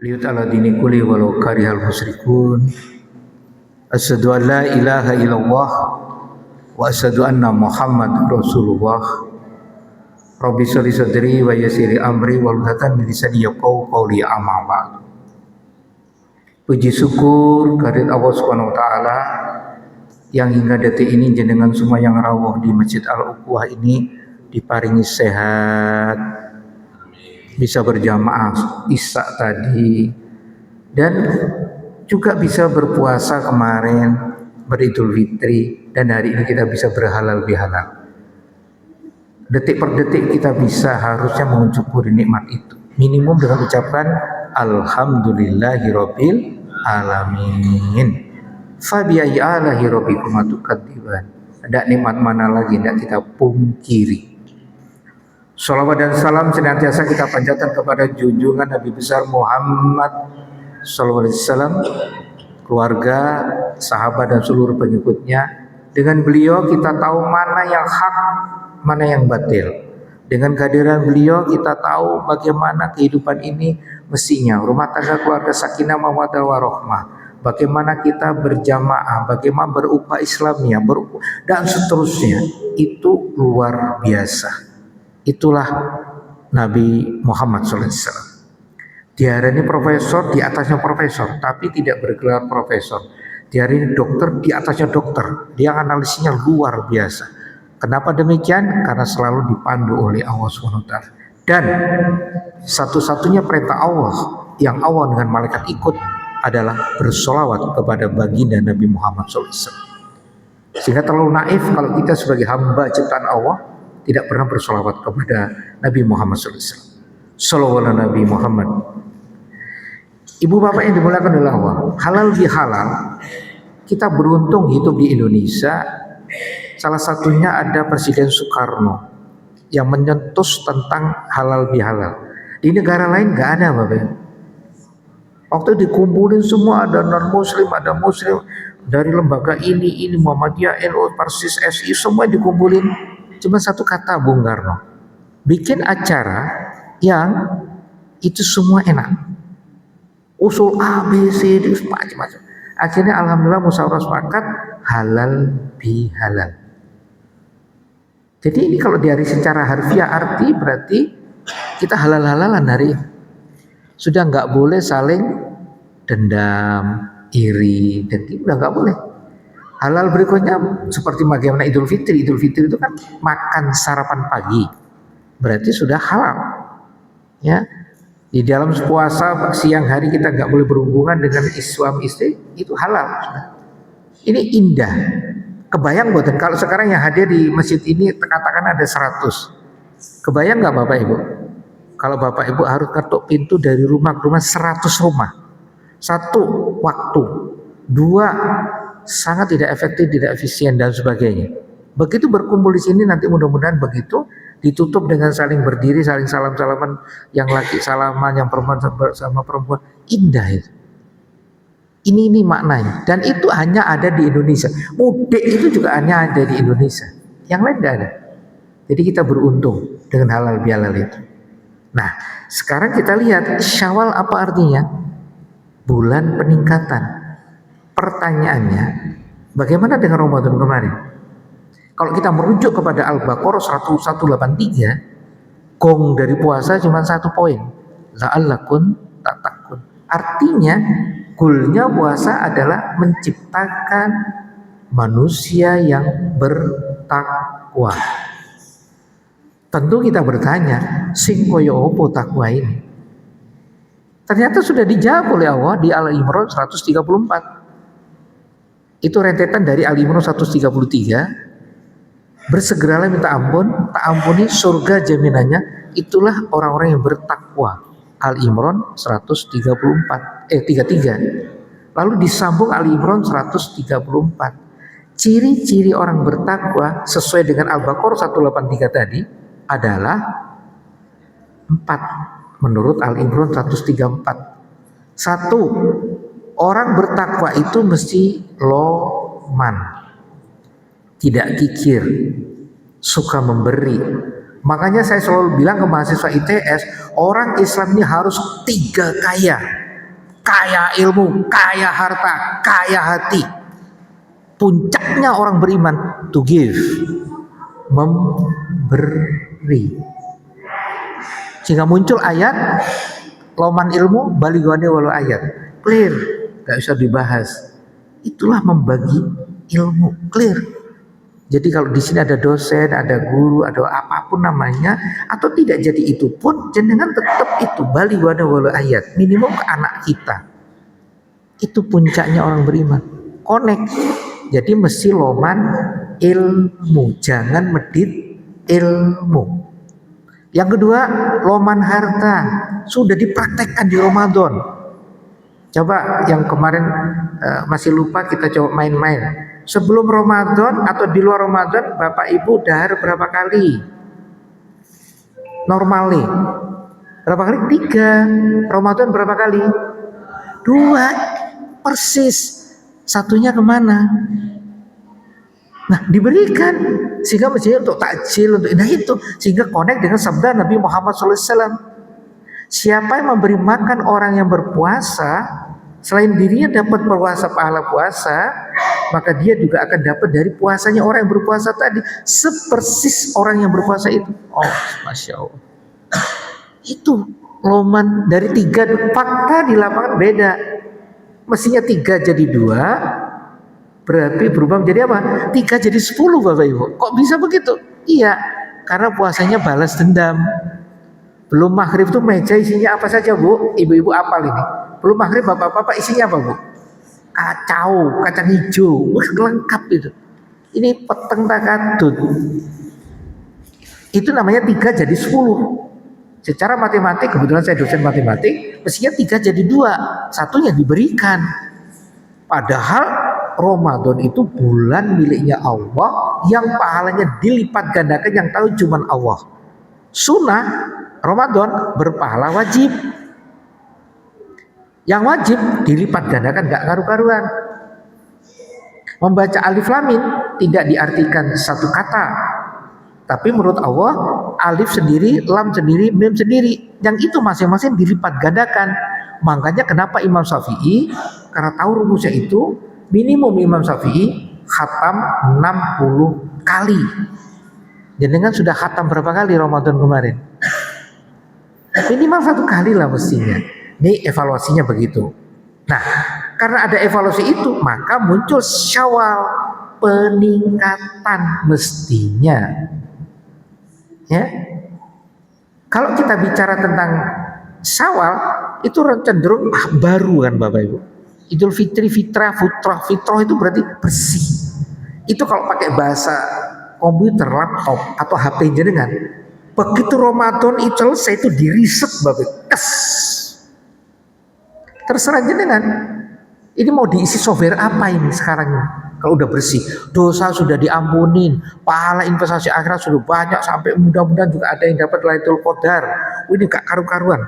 liyut ala dini kuli walau karihal musyrikun. Asyhadu an la ilaha illallah wa asyhadu anna Muhammad Rasulullah. Rabbi sholli sadri wa yassiri amri wahlul min lisani yafqahu qawli amma ba'd. Puji syukur kehadirat Allah Subhanahu wa taala yang hingga detik ini jenengan semua yang rawuh di Masjid Al-Ukhuwah ini diparingi sehat, bisa berjamaah Isya tadi, dan juga bisa berpuasa kemarin, beridul fitri, dan hari ini kita bisa berhalal bihalal. Detik per detik kita bisa harusnya mensyukuri nikmat itu, minimum dengan ucapan alhamdulillahirabbil alamin. Fabiayyi alahi rabbikum tukadziban. Ada nikmat mana lagi yang kita pungkiri. Shalawat dan salam senantiasa kita panjatkan kepada junjungan Nabi besar Muhammad sallallahu alaihi wasallam, keluarga, sahabat dan seluruh pengikutnya. Dengan beliau kita tahu mana yang hak, mana yang batil. Dengan kehadiran beliau kita tahu bagaimana kehidupan ini mestinya rumah tangga, keluarga, sakinah mawaddah warahmah. Bagaimana kita berjamaah, bagaimana berupah Islamnya, dan seterusnya. Itu luar biasa. Itulah Nabi Muhammad SAW. Dia hari ini profesor, di atasnya profesor, tapi tidak bergelar profesor. Dia hari ini dokter, di atasnya dokter. Dia analisisnya luar biasa. Kenapa demikian? Karena selalu dipandu oleh Allah SWT. Dan satu-satunya perintah Allah yang Allah dengan malaikat ikut adalah bersolawat kepada baginda Nabi Muhammad SAW. Sehingga terlalu naif kalau kita sebagai hamba ciptaan Allah tidak pernah bersolawat kepada Nabi Muhammad SAW. Sallallahu Nabi Muhammad. Ibu bapak yang dimuliakan oleh Allah, halal bihalal, kita beruntung hidup di Indonesia. Salah satunya ada Presiden Soekarno yang menyentuh tentang halal bihalal. Di negara lain nggak ada, bapak. Waktu dikumpulin semua, ada non muslim, ada muslim, dari lembaga ini Muhammadiyah, NU, Persis, SI, semua dikumpulin. Cuma satu kata Bung Karno, bikin acara yang itu semua enak. Usul A, B, C, D, macam-macam. Akhirnya alhamdulillah musyawarah sepakat halal bihalal. Jadi ini kalau dari secara harfiah arti berarti kita halal-halalan hari ini. Sudah nggak boleh saling dendam, iri, dan udah nggak boleh. Halal berikutnya seperti bagaimana Idul Fitri. Idul Fitri itu kan makan sarapan pagi, berarti sudah halal. Ya, di dalam puasa siang hari kita nggak boleh berhubungan dengan suami istri, itu halal. Ini indah. Kebayang buatan kalau sekarang yang hadir di masjid ini katakan ada 100. Kebayang nggak Bapak Ibu? Kalau Bapak Ibu harus ketuk pintu dari rumah ke rumah 100 rumah. Satu, waktu. Dua, sangat tidak efektif, tidak efisien dan sebagainya. Begitu berkumpul di sini nanti mudah-mudahan begitu ditutup dengan saling berdiri, saling salam-salaman, yang laki salaman, yang perempuan sama perempuan. Indah itu. Ini maknanya, dan itu hanya ada di Indonesia. Mudik itu juga hanya ada di Indonesia, yang lain tidak ada. Jadi kita beruntung dengan halal bihalal itu. Nah, sekarang kita lihat Syawal apa artinya? Bulan peningkatan. Pertanyaannya, bagaimana dengan Ramadan kemarin? Kalau kita merujuk kepada Al-Baqarah 183, gong dari puasa cuma 1 poin. La'allakum tattaqun. Artinya goalnya puasa adalah menciptakan manusia yang bertakwa. Tentu kita bertanya, sing koyo opo takwa ini? Ternyata sudah dijawab oleh Allah di Al-Imran 134. Itu rentetan dari Al-Imran 133. Bersegeralah minta ampun, tak ampuni, surga jaminannya. Itulah orang-orang yang bertakwa. Al-Imran 33. Lalu disambung Al-Imran 134. Ciri-ciri orang bertakwa sesuai dengan Al-Baqarah 183 tadi adalah 4 menurut Al-Imran 134. 1. Orang bertakwa itu mesti loman, tidak kikir, suka memberi. Makanya saya selalu bilang ke mahasiswa ITS, orang Islam ini harus 3 kaya. kaya ilmu, kaya harta, kaya hati. Puncaknya orang beriman to give, memberi. Sehingga muncul ayat loman ilmu baligone walau ayat. Clear, gak usah dibahas. Itulah membagi ilmu, clear. Jadi kalau di sini ada dosen, ada guru, ada apapun namanya, atau tidak jadi itu pun, jenengan tetap itu baligone walau ayat. Minimum ke anak kita. Itu puncaknya orang beriman. Connect. Jadi mesti loman ilmu, jangan medit ilmu. Yang kedua, loman harta. Sudah dipraktekkan di Ramadan. Coba yang kemarin masih lupa, kita coba main-main. Sebelum Ramadan atau di luar Ramadan, Bapak Ibu dahar berapa kali? Normally. Berapa kali? 3. Ramadan berapa kali? 2. Persis. Satunya kemana? Nah, diberikan sehingga mestinya untuk takjil, untuk itu sehingga connect dengan sabda Nabi Muhammad SAW. Siapa yang memberi makan orang yang berpuasa, selain dirinya dapat puasa pahala puasa, maka dia juga akan dapat dari puasanya orang yang berpuasa tadi, sepersis orang yang berpuasa itu. Oh, masya Allah. Itu loman dari 3. Fakta di lapangan beda. Mestinya 3 jadi 2, berarti berubah menjadi apa? 3 jadi 10 Bapak Ibu. Kok bisa begitu? Iya, karena puasanya balas dendam. Belum maghrib tuh meja isinya apa saja Bu? Ibu-ibu apal ini. Belum maghrib bapak-bapak isinya apa Bu? Kacau, kacang hijau, lengkap itu. Ini peteng takadut. Itu namanya 3 jadi 10. Secara matematik, kebetulan saya dosen matematik, mestinya 3 jadi 2, satunya diberikan. Padahal Ramadan itu bulan miliknya Allah yang pahalanya dilipat gandakan, yang tahu cuman Allah. Sunnah Ramadan berpahala wajib. Yang wajib dilipat gandakan, gak karu-karuan. Membaca alif lam mim tidak diartikan satu kata, tapi menurut Allah alif sendiri, lam sendiri, mim sendiri, yang itu masing-masing dilipat gandakan. Makanya kenapa Imam Syafi'i, karena tahu rumusnya itu, minimum Imam Syafi'i khatam 60 kali. Jenengan sudah khatam berapa kali Ramadan kemarin? Minimal 1 kali lah mestinya. Ini evaluasinya begitu. Nah, karena ada evaluasi itu, maka muncul Syawal, peningkatan mestinya. Ya, kalau kita bicara tentang Syawal itu cenderung baru kan Bapak Ibu. Idul Fitri, fitrah itu berarti bersih. Itu kalau pakai bahasa komputer, laptop atau HP jenengan, begitu Ramadan itu selesai itu diriset Bapak Ibu. Terserah jenengan. Ini mau diisi software apa ini sekarang ini? Kalau udah bersih, dosa sudah diampunin, pahala investasi akhirat sudah banyak, sampai mudah-mudahan juga ada yang dapat Lailatul Qadar. Ini gak karu-karuan.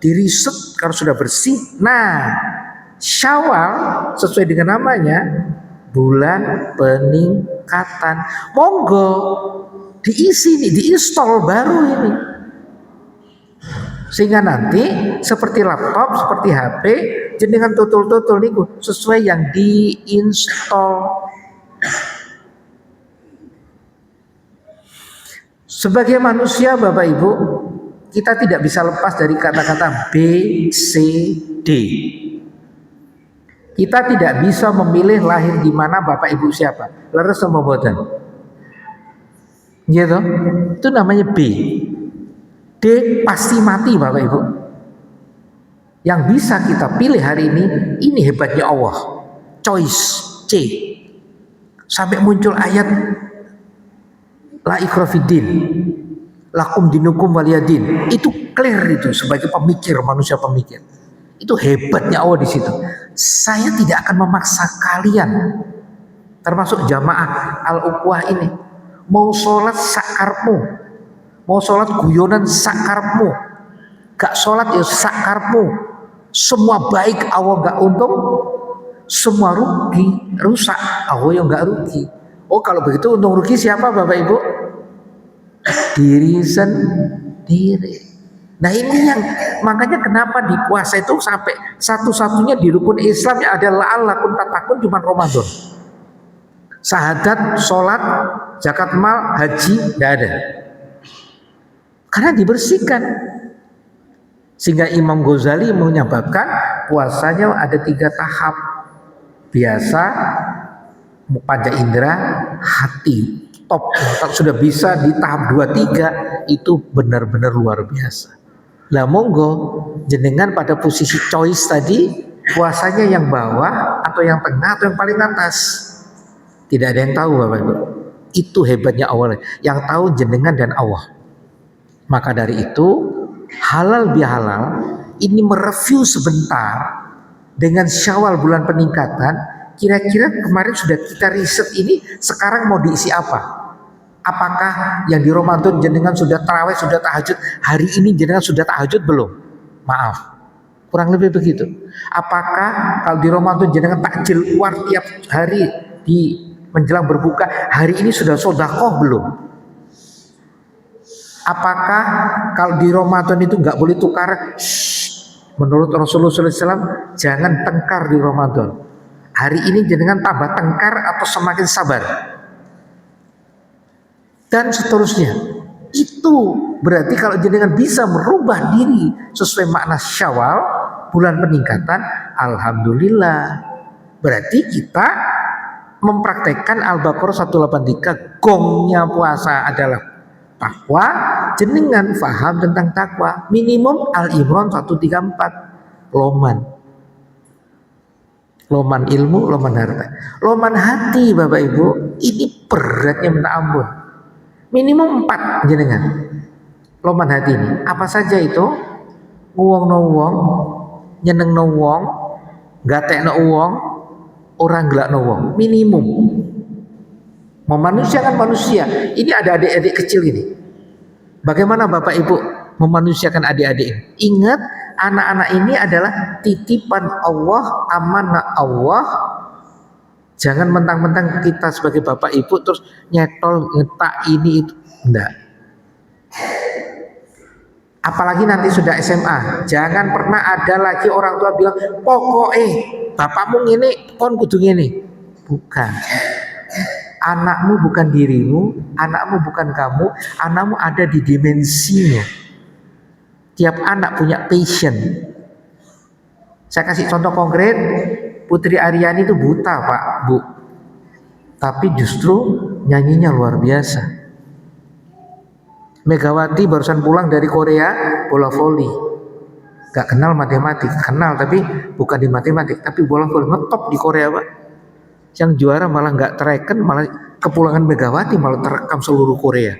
Diriset kalau sudah bersih. Nah, Syawal sesuai dengan namanya bulan peningkatan. Monggo diisi nih, diinstal baru ini. Sehingga nanti seperti laptop, seperti HP, jenengan tutul-tutul niku sesuai yang diinstal. Sebagai manusia Bapak Ibu, kita tidak bisa lepas dari kata-kata B, C, D. Kita tidak bisa memilih lahir di mana Bapak Ibu siapa. Leres sama boten. Gitu. Itu namanya B. D pasti mati Bapak Ibu. Yang bisa kita pilih hari ini hebatnya Allah. Choice C. Sampai muncul ayat la ikraha fiddin, lakum dinukum waliyadin. Itu clear itu sebagai pemikir, manusia pemikir. Itu hebatnya Allah di situ. Saya tidak akan memaksa kalian, termasuk jamaah al-ukhuwah ini, mau sholat sakarmu, mau sholat guyonan sakarmu, gak sholat ya sakarmu. Semua baik Allah gak untung, semua rugi, rusak Allah yang gak rugi. Oh kalau begitu untung rugi siapa Bapak Ibu? Diri sendiri. Nah ini yang makanya kenapa di puasa itu sampai satu-satunya di rukun Islam yang ada la'allakum tattaqun cuma Ramadan. Syahadat, sholat, zakat mal, haji tidak ada. Karena dibersihkan. Sehingga Imam Ghazali menyebabkan puasanya ada 3 tahap. Biasa, panca indera, hati. Top, sudah bisa di tahap 2-3 itu benar-benar luar biasa. Lah monggo jenengan pada posisi choice tadi puasanya yang bawah atau yang tengah atau yang paling atas. Tidak ada yang tahu Bapak Ibu. Itu hebatnya Allah. Yang tahu jenengan dan Allah. Maka dari itu halal bihalal ini mereview sebentar dengan Syawal bulan peningkatan. Kira-kira kemarin sudah kita riset ini sekarang mau diisi apa? Apakah yang di Ramadan jenengan sudah tarawih, sudah tahajud? Hari ini jenengan sudah tahajud belum? Maaf, kurang lebih begitu. Apakah kalau di Ramadan jenengan takjil keluar tiap hari di menjelang berbuka, hari ini sudah sedekah belum? Apakah kalau di Ramadan itu nggak boleh tukar? Menurut Rasulullah SAW jangan tengkar di Ramadan. Hari ini jenengan tambah tengkar atau semakin sabar? Dan seterusnya. Itu berarti kalau jenengan bisa merubah diri sesuai makna Syawal bulan peningkatan, alhamdulillah. Berarti kita mempraktekkan Al-Baqarah 183, gongnya puasa adalah takwa, jenengan faham tentang takwa. Minimum Al-Imran 134, loman ilmu, loman harta, loman hati. Bapak Ibu, ini beratnya minta ampun. Minimum 4 jenengan loman hati ini. Apa saja itu? Uwong no wong, nyeneng no wong, gatek no wong, orang gelak no wong. Minimum. Memanusiakan manusia. Ini ada adik-adik kecil ini. Bagaimana Bapak Ibu memanusiakan adik-adik ini? Ingat, anak-anak ini adalah titipan Allah, amanah Allah. Jangan mentang-mentang kita sebagai bapak ibu terus nyetol, ngetak ini itu. Enggak. Apalagi nanti sudah SMA. Jangan pernah ada lagi orang tua bilang, pokoknya bapakmu ngene, kon kudu ngene. Bukan. Anakmu bukan dirimu, anakmu bukan kamu, anakmu ada di dimensinya. Tiap anak punya passion. Saya kasih contoh konkret. Putri Aryani itu buta Pak, Bu. Tapi justru nyanyinya luar biasa. Megawati barusan pulang dari Korea, bola voli. Gak kenal matematik, kenal tapi bukan di matematik, tapi bola voli ngetop di Korea Pak. Yang juara malah gak tereken, malah kepulangan Megawati malah terekam seluruh Korea.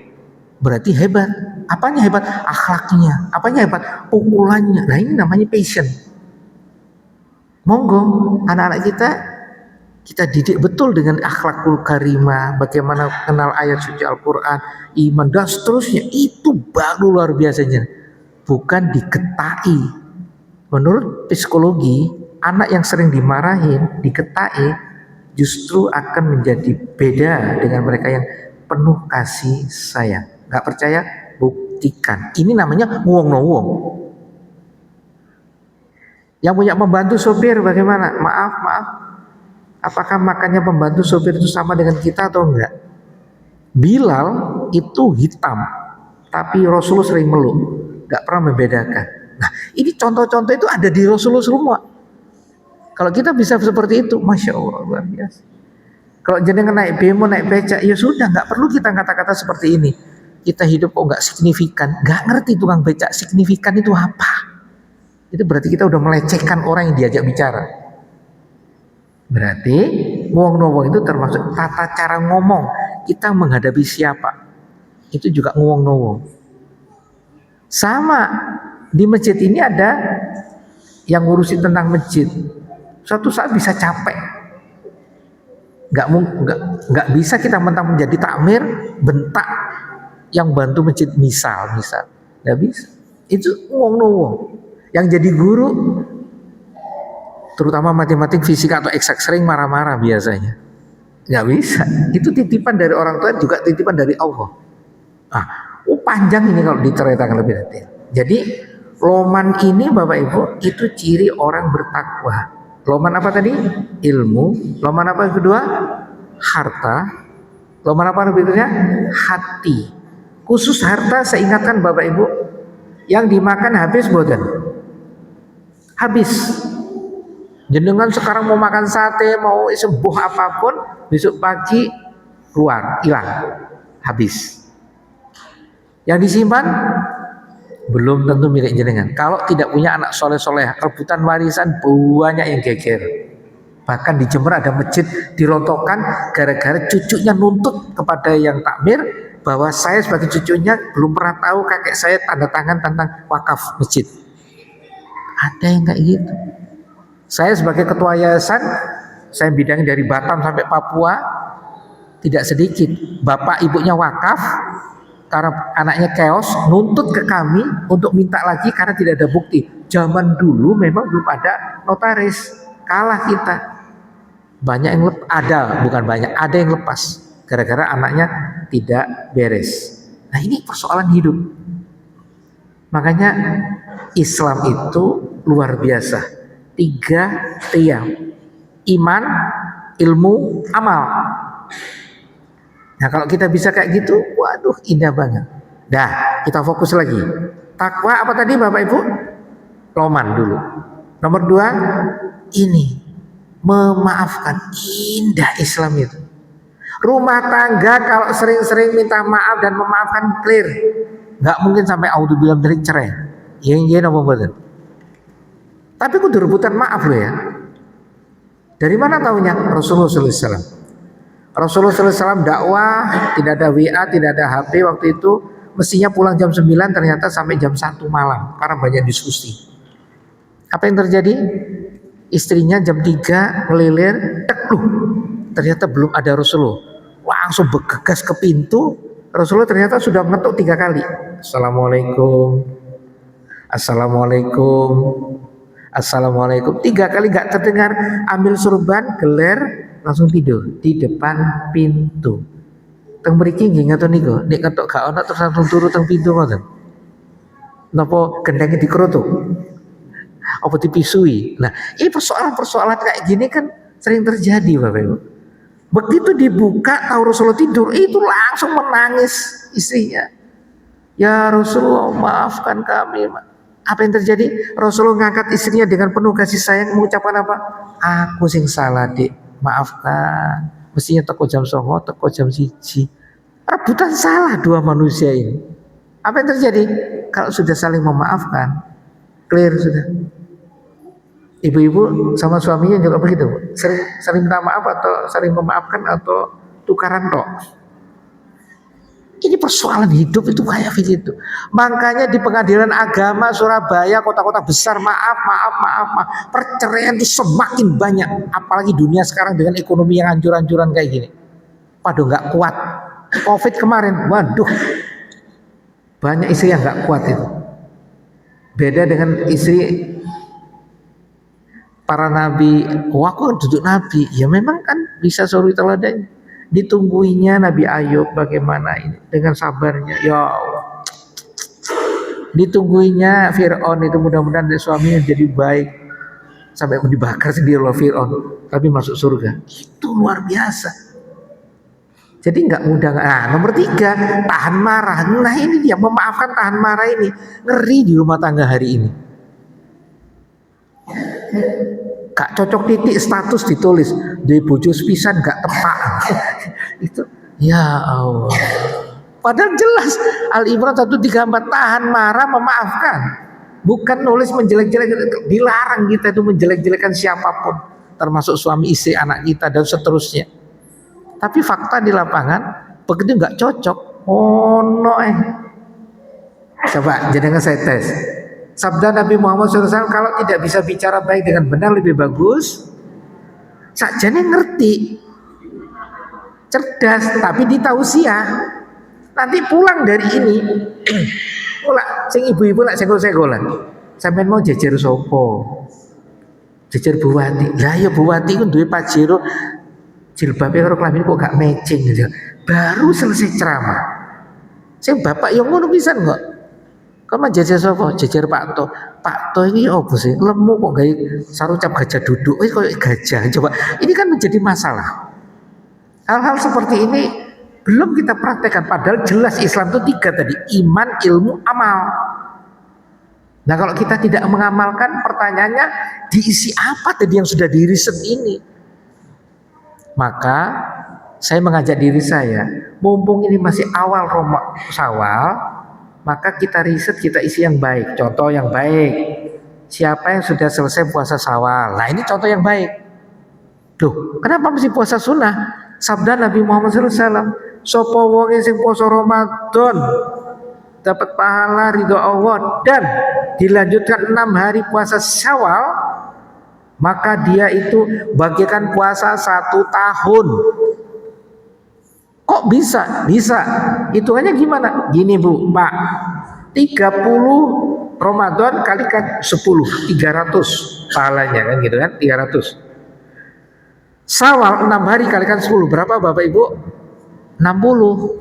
Berarti hebat. Apanya hebat? Akhlaknya. Apanya hebat? Pukulannya. Nah ini namanya passion. Monggo anak-anak kita didik betul dengan akhlakul karimah, bagaimana kenal ayat suci Al-Quran, iman dan seterusnya. Itu baru luar biasanya, bukan diketai. Menurut psikologi, anak yang sering dimarahin, diketai justru akan menjadi beda dengan mereka yang penuh kasih sayang. Gak percaya? Buktikan. Ini namanya wong no wong. Yang punya pembantu sopir bagaimana? Maaf. Apakah makannya pembantu sopir itu sama dengan kita atau enggak? Bilal itu hitam, tapi Rasulullah sering meluk, enggak pernah membedakan. Nah, ini contoh-contoh itu ada di Rasulullah semua. Kalau kita bisa seperti itu, Masya Allah, luar biasa. Kalau jenengan naik bemo, naik becak, ya sudah, enggak perlu kita kata-kata seperti ini. Kita hidup kok enggak signifikan, enggak ngerti tukang becak signifikan itu apa. Itu berarti kita udah melecehkan orang yang diajak bicara. Berarti wong no wong itu termasuk tata cara ngomong. Kita menghadapi siapa? Itu juga ngomong no wong. Sama di masjid ini ada yang ngurusin tentang masjid. Suatu saat bisa capek. Nggak bisa kita mentang menjadi takmir bentak yang bantu masjid misal. Nggak bisa. Itu wong no wong. Yang jadi guru terutama matematik, fisika atau eksak sering marah-marah biasanya. Nggak bisa. Itu titipan dari orang tua, juga titipan dari Allah. Panjang ini kalau diceritakan lebih detail. Jadi Loman ini Bapak Ibu itu ciri orang bertakwa. Loman apa tadi? Ilmu. Loman apa yang kedua? Harta. Loman apa berikutnya? Hati. Khusus harta saya ingatkan Bapak Ibu, yang dimakan habis boten? Habis. Jenengan sekarang mau makan sate, mau sebuah apapun, besok pagi keluar, hilang, habis. Yang disimpan belum tentu milik jenengan. Kalau tidak punya anak soleh-soleh, rebutan warisan banyak yang geger. Bahkan di Jember ada masjid dirontokkan gara-gara cucunya nuntut kepada yang takmir bahwa saya sebagai cucunya belum pernah tahu kakek saya tanda tangan tentang wakaf masjid. Ada yang kayak gitu. Saya sebagai ketua yayasan, saya bidang dari Batam sampai Papua, tidak sedikit bapak ibunya wakaf karena anaknya chaos, nuntut ke kami untuk minta lagi karena tidak ada bukti. Zaman dulu memang belum ada notaris, kalah kita. Banyak yang ada yang lepas gara-gara anaknya tidak beres. Nah, ini persoalan hidup. Makanya Islam itu luar biasa. 3 tiang: iman, ilmu, amal. Nah, kalau kita bisa kayak gitu, waduh, indah banget. Dah, kita fokus lagi. Takwa apa tadi Bapak Ibu? Loman dulu. Nomor 2, ini memaafkan. Indah Islam itu. Rumah tangga kalau sering-sering minta maaf dan memaafkan clear. Nggak mungkin sampai auzubillah dari cerai. Iya napa mboten? Tapi kudu rebutan maaf loh ya. Dari mana taunya? Rasulullah SAW. Rasulullah SAW dakwah, tidak ada WA, tidak ada HP waktu itu. Mestinya pulang jam 9, ternyata sampai jam 1 malam karena banyak diskusi. Apa yang terjadi? Istrinya jam 3 melilir, ternyata belum ada Rasulullah. Langsung bergegas ke pintu. Rasulullah ternyata sudah mengetuk 3 kali. Assalamualaikum, Assalamualaikum, Assalamualaikum. 3 kali gak terdengar. Ambil surban, geler, langsung tidur di depan pintu. Teng mriki nggih ngoten niku. Nek ketok gak ana terus langsung turu teng pintu ngoten. Napa gendenge dikerutuk? Apa dipisui? Nah, ini persoalan-persoalan kayak gini kan sering terjadi Bapak Ibu. Begitu dibuka tahu Rasulullah tidur, itu langsung menangis istrinya. Ya Rasulullah, maafkan kami. Apa yang terjadi? Rasulullah ngangkat istrinya dengan penuh kasih sayang, mengucapkan apa? Aku sing salah, Dik. Maafkan. Mestinya teko jam 09, teko jam 1. Rebutan salah dua manusia ini. Apa yang terjadi? Kalau sudah saling memaafkan, clear sudah. Ibu-ibu sama suaminya juga begitu, sering minta maaf atau saling memaafkan atau tukaran tok. Ini persoalan hidup itu kayak begitu. Makanya di pengadilan agama Surabaya, kota-kota besar, maaf, perceraian itu semakin banyak. Apalagi dunia sekarang dengan ekonomi yang hancur-hancuran kayak gini. Waduh, nggak kuat. Covid kemarin, waduh, banyak istri yang nggak kuat itu. Beda dengan istri para nabi. Wah, aku duduk nabi. Ya memang kan bisa suri teladan. Ditungguinya Nabi Ayub bagaimana ini dengan sabarnya. Ya Allah. Ditungguinya Fir'aun itu, mudah-mudahan suaminya jadi baik sampai dibakar sendiri oleh Fir'aun tapi masuk surga. Itu luar biasa. Jadi nggak mudah. Nah, nomor 3, tahan marah. Nah, ini dia, memaafkan, tahan marah ini ngeri di rumah tangga hari ini. Gak cocok titik status ditulis di bojo sepisan gak tepak. Itu ya Allah. Padahal jelas Al-Imran 134, tahan marah, memaafkan. Bukan nulis menjelek-jelekan. Dilarang kita itu menjelek-jelekan siapapun, termasuk suami istri, anak kita dan seterusnya. Tapi fakta di lapangan begitu nggak cocok. Oh no. Coba jangan saya tes. Sabda Nabi Muhammad SAW, kalau tidak bisa bicara baik dengan benar lebih bagus sakjane ngerti, cerdas, tapi ditausiah. Nanti pulang dari ini pula sing ibu-ibu lak senggol-senggolan. Sampeyan mau jejer sopo? Jejer Buwati. Lah ya Buwati ku duwe Pajero jilbabe karo klamine kok gak matching gitu. Baru selesai ceramah. Sing bapak yang ngono pisan kok. Kamu jejer sapa? Jejer Pak To. Pak To ini opo sih? Lemu kok gawe sarucap gajah duduk. Wis koyo gajah. Coba. Ini kan menjadi masalah. Hal-hal seperti ini belum kita praktekkan. Padahal jelas Islam itu 3 tadi. Iman, ilmu, amal. Nah kalau kita tidak mengamalkan, pertanyaannya diisi apa tadi yang sudah diriset ini? Maka saya mengajak diri saya, mumpung ini masih awal Syawal, maka kita riset, kita isi yang baik. Contoh yang baik, siapa yang sudah selesai puasa Syawal? Nah ini contoh yang baik. Loh, kenapa mesti puasa sunnah? Sabda Nabi Muhammad SAW, sapa wong sing puasa Ramadan dapat pahala ridho Allah dan dilanjutkan 6 hari puasa Syawal, maka dia itu bagikan puasa 1 tahun. Kok bisa? Bisa. Hitungannya gimana? Gini Bu, Pak. 30 Ramadan kalikan 10, 300 pahalanya kan gitu kan, 300. Syawal 6 hari kalikan 10, berapa Bapak Ibu? 60.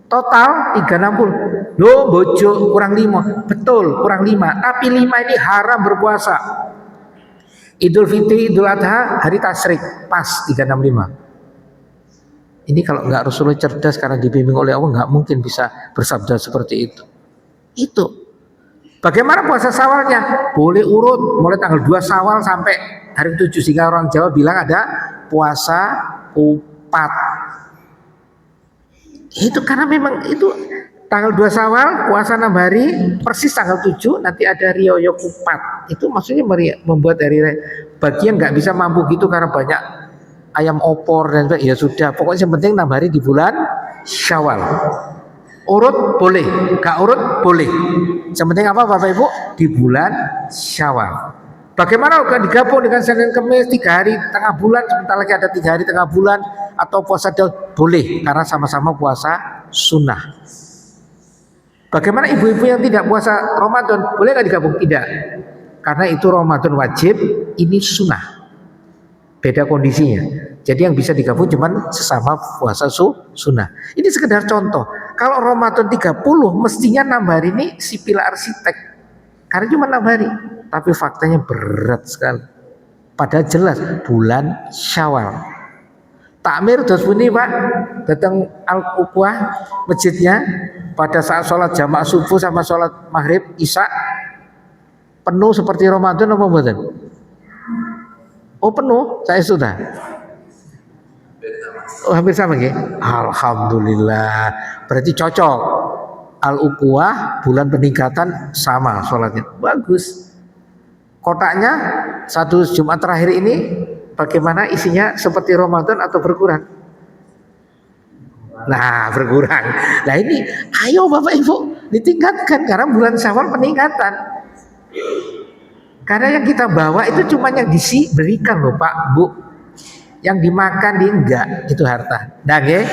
Total 360. Loh, bojo kurang 5. Betul, kurang 5. Tapi 5 ini haram berpuasa. Idul Fitri, Idul Adha, hari tasyrik, pas 365. Ini kalau nggak Rasulullah cerdas karena dibimbing oleh Allah, nggak mungkin bisa bersabda seperti itu. Itu. Bagaimana puasa Syawalnya? Boleh urut mulai tanggal 2 Syawal sampai hari 7, sehingga orang Jawa bilang ada puasa upat. Itu karena memang itu tanggal 2 Syawal puasa 6 hari, persis tanggal 7 nanti ada Rioyo Kupat. Itu maksudnya membuat dari bagi yang nggak bisa mampu gitu karena banyak ayam opor dan ya sudah, pokoknya yang penting 6 hari di bulan Syawal. Urut boleh, gak urut boleh. Yang penting apa Bapak Ibu? Di bulan Syawal. Bagaimana kalau digabung dengan Senin Kemis 3 hari tengah bulan, sebentar lagi ada 3 hari tengah bulan, atau puasa boleh karena sama-sama puasa sunnah. Bagaimana ibu-ibu yang tidak puasa Ramadan, boleh nggak digabung? Tidak, karena itu Ramadan wajib, ini sunnah, beda kondisinya. Jadi yang bisa digabung cuman sesama puasa sunnah. Ini sekedar contoh. Kalau Ramadan 30 mestinya 6 hari ini sipil arsitek, karena cuma 6 hari. Tapi faktanya berat sekali. Padahal jelas bulan Syawal. Takmir dos puni Pak, datang Al-Uqwah masjidnya pada saat sholat jamaah subuh sama sholat maghrib isya penuh seperti Ramadan apa mboten? Oh penuh, saya sudah. Oh hampir sama ya? Alhamdulillah. Berarti cocok. Al-Uqwah bulan peningkatan sama sholatnya. Bagus. Kotaknya satu Jumat terakhir ini bagaimana isinya, seperti Ramadan atau berkurang? Nah berkurang. Nah ini ayo Bapak Ibu ditingkatkan karena bulan Syawal peningkatan. Karena yang kita bawa itu cuma yang diberikan loh Pak Bu. Yang dimakan di enggak itu harta. Nah ya,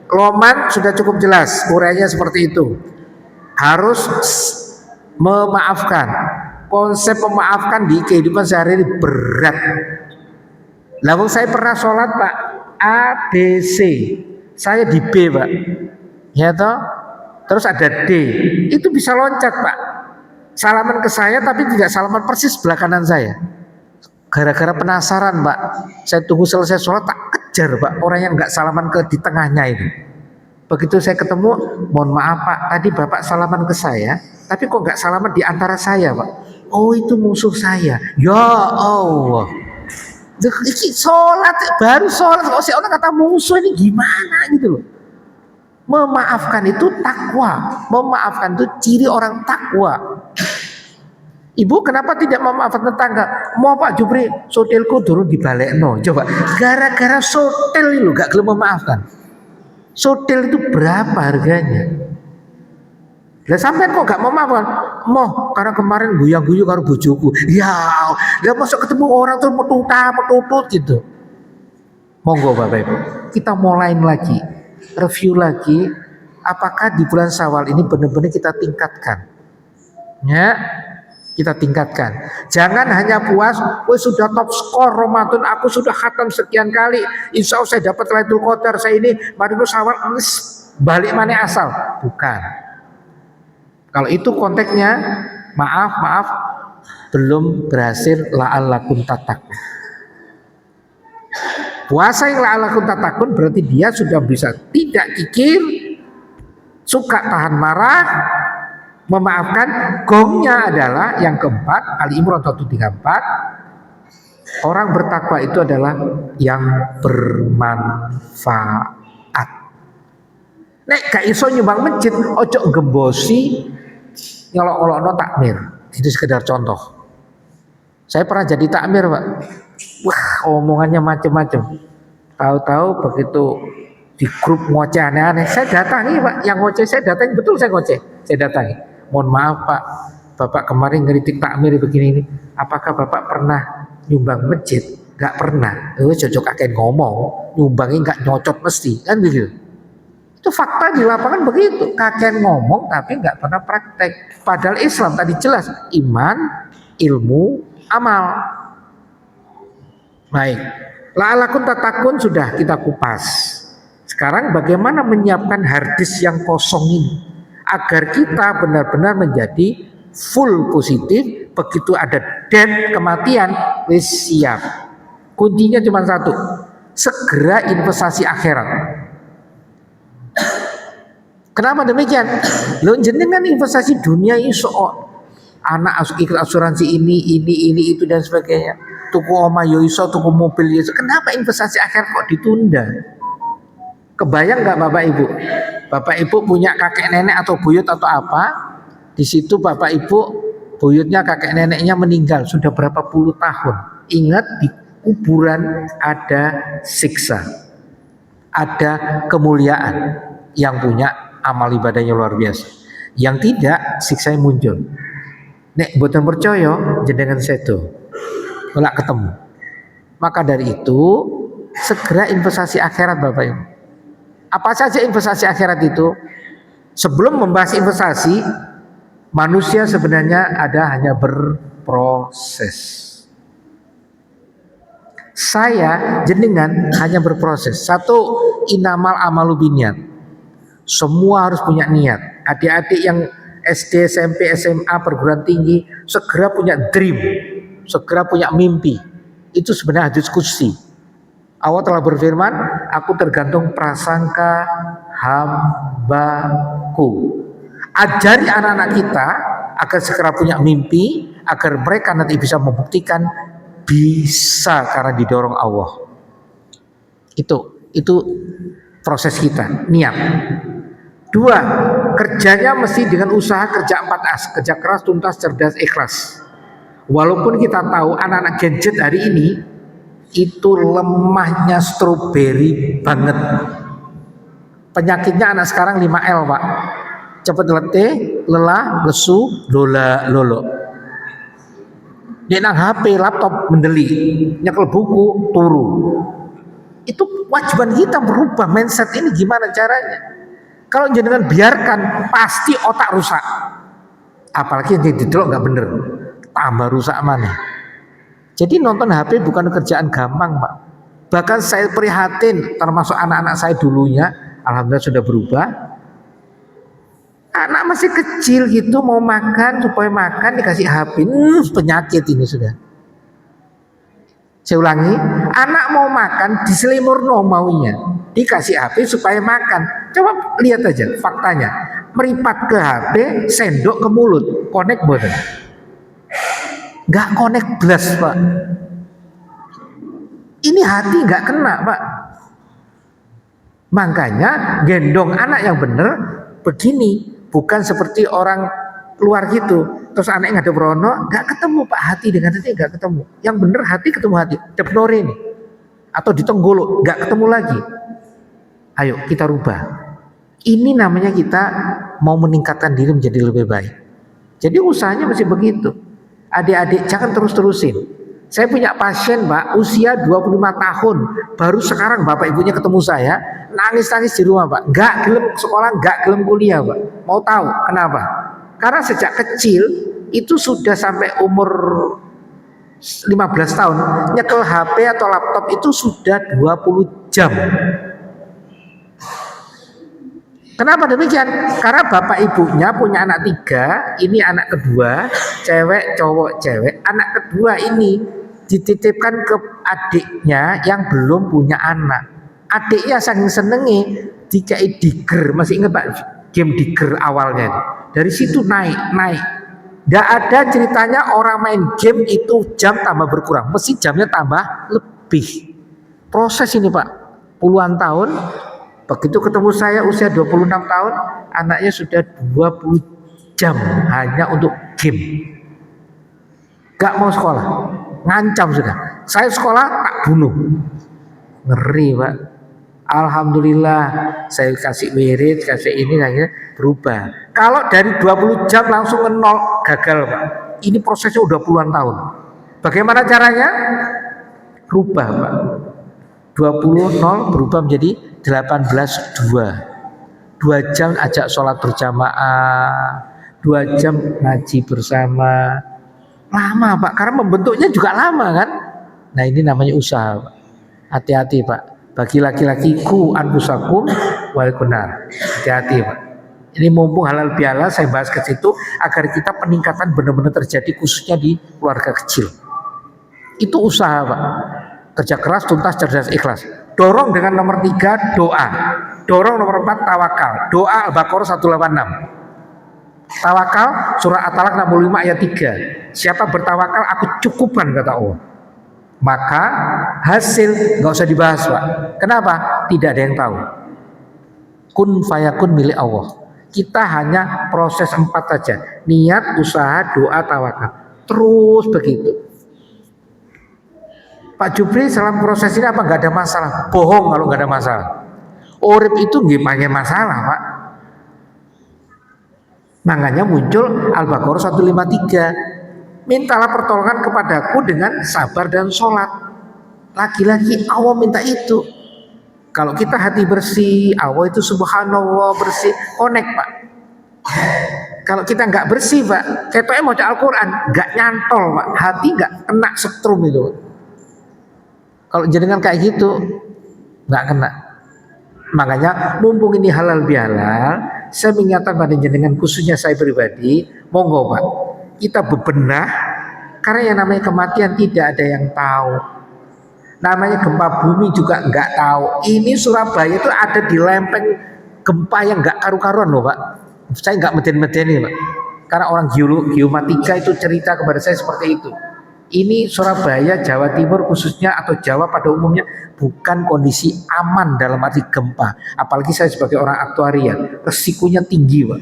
loman sudah cukup jelas uraiannya seperti itu. Harus memaafkan. Konsep memaafkan di kehidupan sehari-hari berat. Lalu saya pernah sholat Pak A, B, C, saya di B Pak, ya toh, terus ada D, itu bisa loncat Pak, salaman ke saya tapi tidak salaman persis sebelah kanan saya. Gara-gara penasaran Pak, saya tunggu selesai sholat tak kejar Pak orang yang nggak salaman ke di tengahnya itu. Begitu saya ketemu, mohon maaf Pak, tadi Bapak salaman ke saya, tapi kok nggak salaman di antara saya Pak? Oh itu musuh saya. Ya Allah. Iki sholat baru sholat kalau si orang kata musuh ini gimana gitu loh. Memaafkan itu takwa, memaafkan itu ciri orang takwa. Ibu kenapa tidak memaafkan tetangga? Mau Pak Jupri sotelku turun di balekno. Coba gara-gara sotel itu gak gelem memaafkan. Sotel itu berapa harganya? Lah sampean kok gak memaafkan? Moh karena kemarin guyang-guyu karo bojoku. Ya, lah masuk ketemu orang tuh metutut gitu. Monggo Bapak Ibu, kita mulain lagi, review lagi, apakah di bulan Syawal ini benar-benar kita tingkatkan? Ya, kita tingkatkan. Jangan hanya puas, sudah top skor Ramadan, aku sudah khatam sekian kali, insya Allah saya dapat Lailatul Qadar, saya ini mari Syawal balik mana asal. Bukan. Kalau itu konteksnya, maaf, belum berhasil la'allakum tattaqun. Puasa yang la'allakum tattaqun berarti dia sudah bisa tidak kikir, suka tahan marah, memaafkan. Gongnya adalah yang keempat, Ali Imran 134. Orang bertakwa itu adalah yang bermanfaat. Nek gak iso nyumbang masjid, ojo gembosi nyolok-olokno takmir. Itu sekedar contoh. Saya pernah jadi takmir, Pak. Wah, omongannya macam-macam. Tahu-tahu begitu di grup ngoceh aneh-aneh, saya datangi, Pak. Yang ngoceh saya datangi, betul saya ngoceh. Saya datangi. Mohon maaf, Pak. Bapak kemarin ngeritik takmir begini ini. Apakah Bapak pernah nyumbang masjid? Gak pernah. Cocok kakek ngomong, nyumbangnya gak nyocot mesti, kan begitu. Itu fakta di lapangan begitu. Kakek ngomong tapi gak pernah praktek. Padahal Islam tadi jelas, iman, ilmu, amal. Baik, la'allakum tattaqun sudah kita kupas. Sekarang bagaimana menyiapkan harddisk yang kosong ini agar kita benar-benar menjadi full positif. Begitu ada dead kematian, wis siap. Kuncinya cuma satu, segera investasi akhirat. Kenapa demikian? Lo jenengan investasi dunia iso anak ikut asuransi ini itu dan sebagainya. Tuku oma yo iso, tuku mobil yo iso. Kenapa investasi akhirat kok ditunda? Kebayang nggak Bapak Ibu? Bapak Ibu punya kakek nenek atau buyut atau apa? Di situ Bapak Ibu buyutnya kakek neneknya meninggal sudah berapa puluh tahun. Ingat di kuburan ada siksa, ada kemuliaan. Yang punya amal ibadahnya luar biasa, yang tidak siksa yang muncul. Nek boten percaya jenengan sedo kelak ketemu. Maka dari itu segera investasi akhirat Bapak Ibu. Apa saja investasi akhirat itu? Sebelum membahas investasi, manusia sebenarnya hanya berproses. Saya jenengan hanya berproses. Satu, inamal amalu binniyat. Semua harus punya niat. Adik-adik yang SD, SMP, SMA, perguruan tinggi segera punya dream, segera punya mimpi. Itu sebenarnya hadis qudsi. Allah telah berfirman, aku tergantung prasangka hambaku. Ajari anak-anak kita agar segera punya mimpi, agar mereka nanti bisa membuktikan bisa karena didorong Allah. Itu proses kita, niat. Dua, kerjanya mesti dengan usaha kerja 4As, kerja keras, tuntas, cerdas, ikhlas. Walaupun kita tahu anak-anak gadget hari ini itu lemahnya stroberi banget. Penyakitnya anak sekarang 5L, Pak. Cepat letih, lelah, lesu, lolo. Dia nang HP, laptop mendeli, nyekel buku, turu. Itu kewajiban kita merubah mindset ini. Gimana caranya? Kalau jenengan biarkan, pasti otak rusak. Apalagi yang didelok nggak bener, tambah rusak mana. Jadi nonton HP bukan kerjaan gampang, Pak. Bahkan saya prihatin, termasuk anak-anak saya dulunya, alhamdulillah sudah berubah. Anak masih kecil gitu mau makan, supaya makan dikasih HP, penyakit ini sudah. Saya ulangi, anak mau makan diselimurno maunya, dikasih HP supaya makan. Coba lihat aja faktanya, meripat ke HP, sendok ke mulut, connect boten? Nggak connect blas, Pak. Ini hati nggak kena, Pak. Makanya gendong anak yang benar begini, bukan seperti orang luar gitu. Terus anak ngadep rono, nggak ketemu, Pak. Hati dengan hati nggak ketemu. Yang benar hati ketemu hati. Depnore ini atau di Tenggolo nggak ketemu lagi. Ayo kita rubah. Ini namanya kita mau meningkatkan diri menjadi lebih baik. Jadi usahanya masih begitu. Adik-adik jangan terus-terusin. Saya punya pasien, Pak, usia 25 tahun, baru sekarang bapak ibunya ketemu saya, nangis-nangis di rumah, Pak. Nggak gelem sekolah, nggak gelem kuliah, Pak. Mau tahu kenapa? Karena sejak kecil itu sudah sampai umur 15 tahun nyekel HP atau laptop itu sudah 20 jam. Kenapa demikian? Karena bapak ibunya punya anak 3, ini anak kedua, cewek, cowok, cewek. Anak kedua ini dititipkan ke adiknya yang belum punya anak. Adiknya saking senengi dikai diger, masih ingat Pak game diger awalnya itu. Dari situ naik. Tidak ada ceritanya orang main game itu jam tambah berkurang, mesti jamnya tambah lebih. Proses ini Pak, puluhan tahun. Begitu ketemu saya usia 26 tahun, anaknya sudah 20 jam hanya untuk game. Gak mau sekolah, ngancam sudah. Saya sekolah tak bunuh. Ngeri Pak. Alhamdulillah saya kasih wirid, kasih ini akhirnya berubah. Kalau dari 20 jam langsung ke 0 gagal Pak. Ini prosesnya udah puluhan tahun. Bagaimana caranya? Rubah Pak. 20 0 berubah menjadi 18 2. 2 jam ajak sholat berjamaah, 2 jam ngaji bersama. Lama Pak, karena membentuknya juga lama kan. Nah ini namanya usaha Pak. Hati-hati Pak. Bagi laki-laki ku anfusakum wal kunar. Hati-hati Pak. Ini mumpung halal bihalal saya bahas ke situ agar kita peningkatan benar-benar terjadi khususnya di keluarga kecil. Itu usaha Pak. Kerja keras, tuntas, cerdas, ikhlas. Dorong dengan nomor 3 doa. Dorong nomor 4 tawakal. Doa Al-Baqarah 186. Tawakal surah At-Talaq 65 ayat 3. Siapa bertawakal aku cukupkan kata Allah. Maka hasil nggak usah dibahas Pak. Kenapa? Tidak ada yang tahu. Kun fayakun milik Allah. Kita hanya proses 4 saja. Niat, usaha, doa, tawakal. Terus begitu. Pak Jupri dalam proses ini apa nggak ada masalah? Bohong kalau nggak ada masalah. Urip itu nggak banyak masalah Pak. Makanya muncul Al-Baqarah 153. Mintalah pertolongan kepadaku dengan sabar dan sholat. Lagi-lagi Allah minta itu. Kalau kita hati bersih, Allah itu subhanallah bersih, connect Pak. Kalau kita nggak bersih Pak, ketoknya mau Al-Quran, nggak nyantol Pak, hati nggak kena setrum itu. Kalau jenengan kayak gitu nggak kena. Makanya mumpung ini halal bihalal, saya mengingatkan pada jenengan khususnya saya pribadi, monggo Pak, kita bebenah karena yang namanya kematian tidak ada yang tahu. Namanya gempa bumi juga nggak tahu. Ini Surabaya itu ada di lempeng gempa yang nggak karu-karuan loh Pak. Saya nggak meden-medeni Pak. Karena orang geomatika itu cerita kepada saya seperti itu. Ini Surabaya, Jawa Timur khususnya atau Jawa pada umumnya bukan kondisi aman dalam arti gempa. Apalagi saya sebagai orang aktuaria, resikonya tinggi Pak.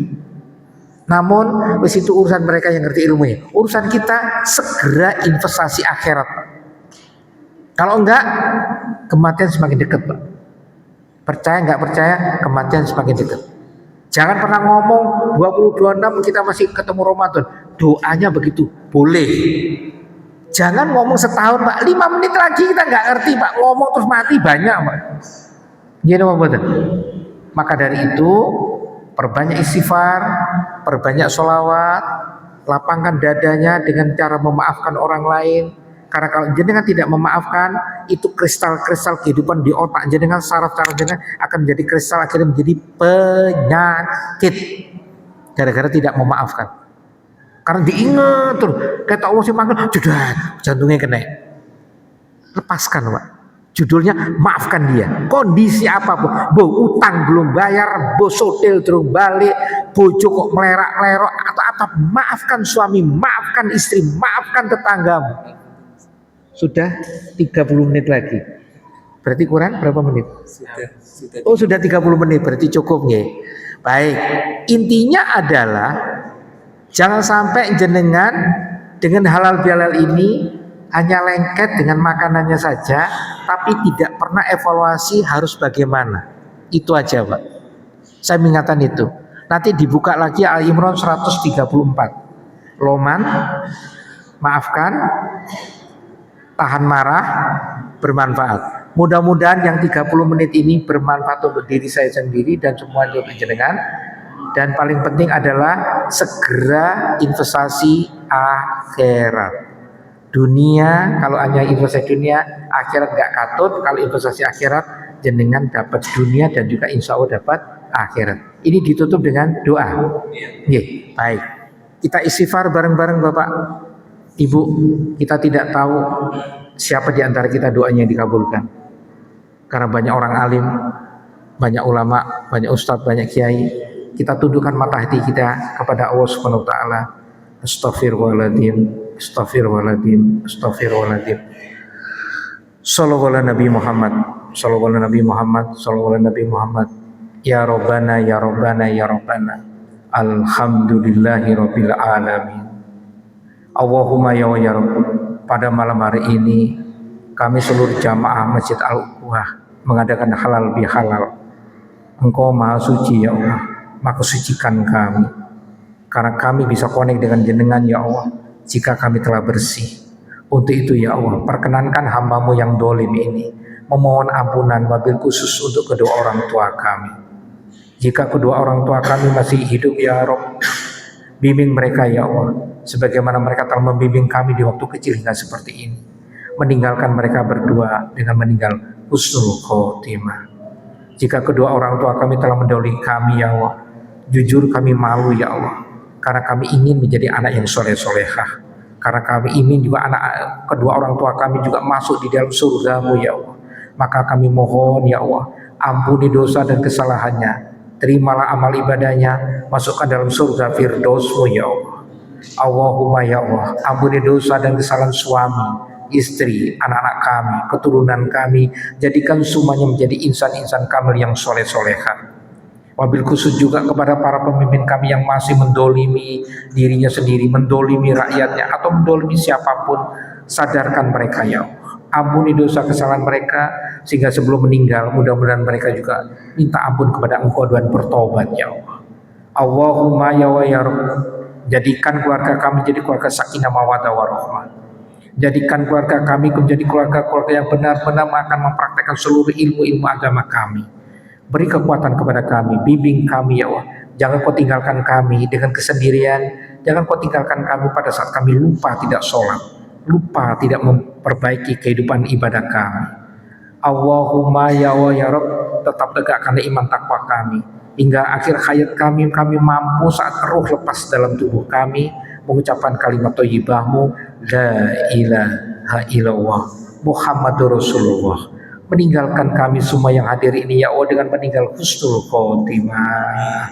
Namun itu urusan mereka yang ngerti ilmunya. Urusan kita segera investasi akhirat. Kalau enggak, kematian semakin dekat Pak. Percaya nggak percaya, kematian semakin dekat. Jangan pernah ngomong 2026 kita masih ketemu Ramadan. Doanya begitu, boleh. Jangan ngomong setahun Pak, 5 menit lagi kita nggak ngerti Pak, ngomong terus mati banyak Pak. Gini Pak. Maka dari itu perbanyak istighfar, perbanyak sholawat, lapangkan dadanya dengan cara memaafkan orang lain. Karena kalau jenengan tidak memaafkan, itu kristal-kristal kehidupan di otak jenengan, saraf-saraf jenengan akan menjadi kristal, akhirnya menjadi penyakit gara-gara tidak memaafkan. Karena diingat terus, kata Allah sih makan, sudah jantungnya kena. Lepaskan Pak. Judulnya maafkan dia. Kondisi apapun, bo utang belum bayar, bo sotel terus balik, bojo kok melerak-lerok atau apa, maafkan suami, maafkan istri, maafkan tetanggamu. Sudah 30 menit lagi. Berarti kurang berapa menit? Oh sudah 30 menit, berarti cukup nggih. Baik, intinya adalah jangan sampai jenengan dengan halal bihalal ini hanya lengket dengan makanannya saja, tapi tidak pernah evaluasi harus bagaimana. Itu aja Pak. Saya mengingatkan itu. Nanti dibuka lagi Al-Imran 134. Loman, maafkan, tahan marah, bermanfaat. Mudah-mudahan yang 30 menit ini bermanfaat untuk diri saya sendiri dan semua untuk jenengan. Dan paling penting adalah segera investasi akhirat. Dunia, kalau hanya investasi dunia, akhirat gak katut. Kalau investasi akhirat, jenengan dapat dunia dan juga insya Allah dapat akhirat. Ini ditutup dengan doa. Nggih, baik. Kita istighfar bareng-bareng Bapak, Ibu. Kita tidak tahu siapa di antara kita doanya yang dikabulkan. Karena banyak orang alim, banyak ulama, banyak ustadz, banyak kiai. Kita tundukkan mata hati kita kepada Allah Subhanahu wa taala. Astaghfirullahaladzim, astaghfirullahaladzim, astaghfirullahaladzim. Sallallahu ala Nabi Muhammad, sallallahu ala Nabi Muhammad, sallallahu ala Nabi Muhammad. Ya Rabbana, ya Rabbana, ya Rabbana. Alhamdulillahi Rabbil Alamin. Allahumma ya Rabb, pada malam hari ini kami seluruh jamaah Masjid Al-Uquwah mengadakan halal bihalal. Engkau maha suci ya Allah, maka sucikan kami, karena kami bisa connect dengan jenengan ya Allah jika kami telah bersih. Untuk itu ya Allah, perkenankan hambamu yang dolim ini memohon ampunan wabil khusus untuk kedua orang tua kami. Jika kedua orang tua kami masih hidup ya Rabb, bimbing mereka ya Allah, sebagaimana mereka telah membimbing kami di waktu kecil hingga seperti ini. Meninggalkan mereka berdua dengan meninggal husnul khotimah. Jika kedua orang tua kami telah mendahului kami ya Allah, jujur kami malu ya Allah, karena kami ingin menjadi anak yang soleh-solehah. Karena kami ingin juga kedua orang tua kami juga masuk di dalam surgamu ya Allah. Maka kami mohon ya Allah, ampuni dosa dan kesalahannya, terimalah amal ibadahnya, masukkan dalam surga firdausmu ya Allah. Allahumma ya Allah, ampuni dosa dan kesalahan suami, istri, anak-anak kami, keturunan kami, jadikan semuanya menjadi insan-insan kamil yang soleh-solehah. Wabil khusus juga kepada para pemimpin kami yang masih mendolimi dirinya sendiri, mendolimi rakyatnya, atau mendolimi siapapun, sadarkan mereka ya Allah. Ampuni dosa kesalahan mereka, sehingga sebelum meninggal mudah-mudahan mereka juga minta ampun kepada Engkau dan bertobat ya Allah. Allahumma ya Rabb, jadikan keluarga kami jadi keluarga sakinah mawaddah warahmah. Jadikan keluarga kami menjadi keluarga-keluarga yang benar-benar akan mempraktekkan seluruh ilmu-ilmu agama kami. Beri kekuatan kepada kami, bimbing kami ya Allah. Jangan kau tinggalkan kami dengan kesendirian. Jangan kau tinggalkan kami pada saat kami lupa tidak sholat, lupa tidak memperbaiki kehidupan ibadah kami. Allahumma ya Allah ya Rabb, tetap tegakkan iman takwa kami hingga akhir hayat kami mampu saat ruh lepas dalam tubuh kami mengucapkan kalimat thayyibahmu, la ilaha illallah Muhammadur Rasulullah. Meninggalkan kami semua yang hadir ini ya Allah dengan meninggal husnul khotimah.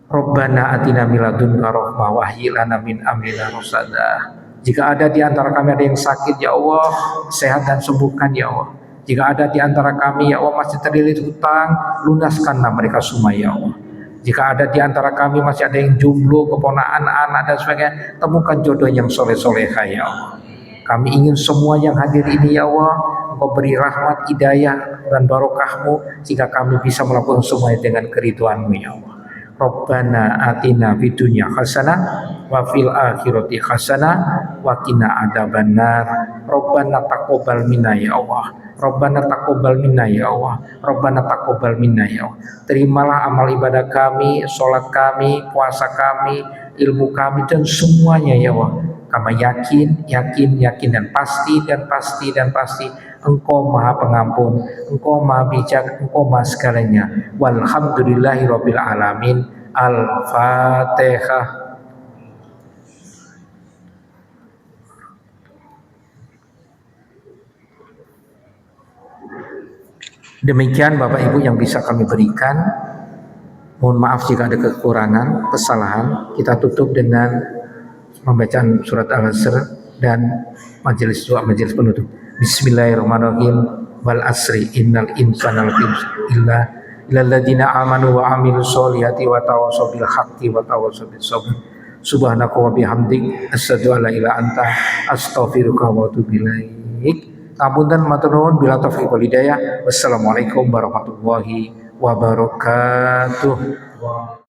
Rabbana atina min ladunka rahmah wa hayyi lana min amrina rasada. Jika ada di antara kami ada yang sakit ya Allah, sehat dan sembuhkan ya Allah. Jika ada di antara kami ya Allah masih terlilit hutang, lunaskanlah mereka semua ya Allah. Jika ada di antara kami masih ada yang jomblo, keponakan, anak dan sebagainya, temukan jodoh yang soleh-solehah ya Allah. Kami ingin semua yang hadir ini ya Allah, Engkau beri rahmat, hidayah dan barokahmu sehingga kami bisa melakukan semuanya dengan keridhaanmu ya Allah. Rabbana atina fid dunya hasanah wa fil akhirati hasanah wa qina adzabannar. Rabbana taqabbal minna ya Allah. Rabbana taqabbal minna ya Allah. Rabbana taqabbal minna ya Allah. Terimalah amal ibadah kami, salat kami, puasa kami, ilmu kami dan semuanya ya Allah. Kami yakin dan pasti Engkau maha pengampun, Engkau maha bijak, Engkau maha segalanya. Walhamdulillahirabbil alamin. Al-Fatihah. Demikian Bapak Ibu yang bisa kami berikan. Mohon maaf jika ada kekurangan, kesalahan. Kita tutup dengan membacaan surat Al-Asr dan majelis doa, majelis penutup. Bismillahirrahmanirrahim. Wal asri innal insana lafi illa illalladzina amanu wa amilus solihati wa tawassaw bil haqqi wa tawassaw bis sabr. Subhanaka wa bihamdik asyhadu an la ilaha anta astaghfiruka wa atubu ilaik. Ngapunten matur nuwun bila taufiq wal hidayah. Wassalamualaikum warahmatullahi wabarakatuh.